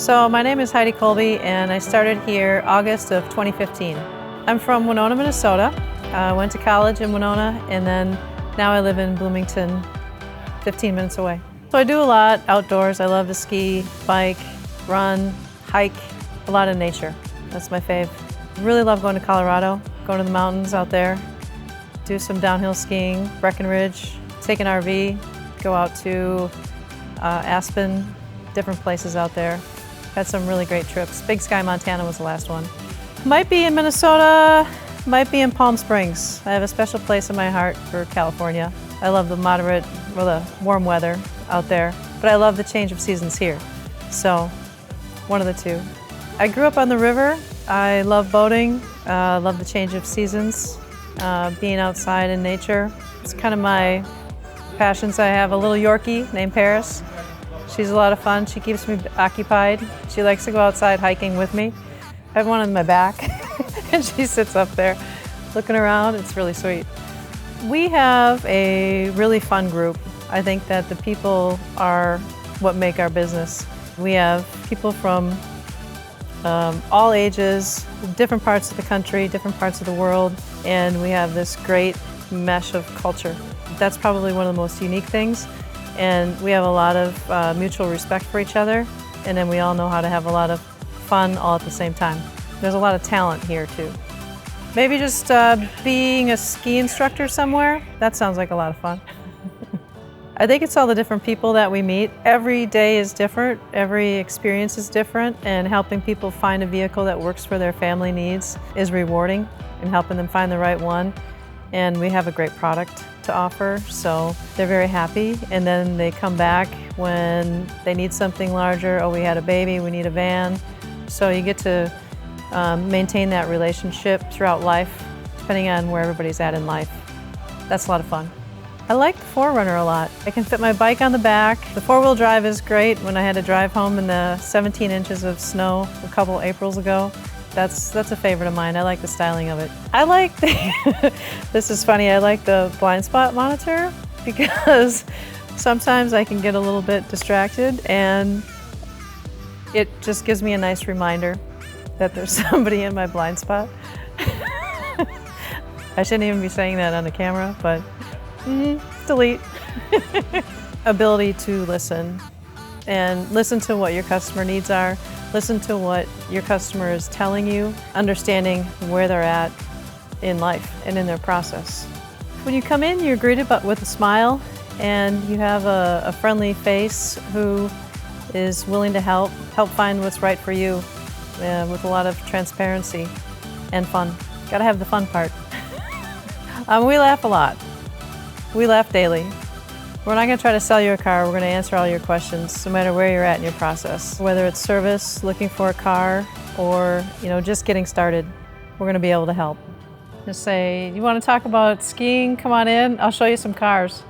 So my name is Heidi Colby and I started here August of 2015. I'm from Winona, Minnesota. I went to college in Winona and then now I live in Bloomington, 15 minutes away. So I do a lot outdoors. I love to ski, bike, run, hike, a lot of nature. That's my fave. Really love going to Colorado, going to the mountains out there, do some downhill skiing, Breckenridge, take an RV, go out to Aspen, different places out there. Had some really great trips. Big Sky, Montana was the last one. Might be in Minnesota, might be in Palm Springs. I have a special place in my heart for California. I love the moderate, or the warm weather out there, but I love the change of seasons here. So, one of the two. I grew up on the river. I love boating, love the change of seasons, being outside in nature. It's kind of my passions. I have a little Yorkie named Paris. She's a lot of fun. She keeps me occupied. She likes to go outside hiking with me. I have one on my back and she sits up there looking around. It's really sweet. We have a really fun group. I think that the people are what make our business. We have people from all ages, different parts of the country, different parts of the world, and we have this great mesh of culture. That's probably one of the most unique things. And we have a lot of mutual respect for each other, and then we all know how to have a lot of fun all at the same time. There's a lot of talent here too. Maybe just being a ski instructor somewhere, that sounds like a lot of fun. I think it's all the different people that we meet. Every day is different, every experience is different, and helping people find a vehicle that works for their family needs is rewarding, and helping them find the right one. And we have a great product to offer, so they're very happy. And then they come back when they need something larger. Oh, we had a baby, we need a van. So you get to maintain that relationship throughout life, depending on where everybody's at in life. That's a lot of fun. I like the 4Runner a lot. I can fit my bike on the back. The 4-wheel drive is great. When I had to drive home in the 17 inches of snow a couple Aprils ago, that's a favorite of mine. I like the styling of it. I like the, this is funny, I like the blind spot monitor because sometimes I can get a little bit distracted and it just gives me a nice reminder that there's somebody in my blind spot. I shouldn't even be saying that on the camera, but delete. Ability to listen and listen to what your customer needs are. Listen to what your customer is telling you, understanding where they're at in life and in their process. When you come in, you're greeted with a smile and you have a friendly face who is willing to help find what's right for you with a lot of transparency and fun. Gotta have the fun part. We laugh a lot. We laugh daily. We're not going to try to sell you a car, we're going to answer all your questions, no matter where you're at in your process. Whether it's service, looking for a car, or just getting started, we're going to be able to help. Just say, you want to talk about skiing? Come on in, I'll show you some cars.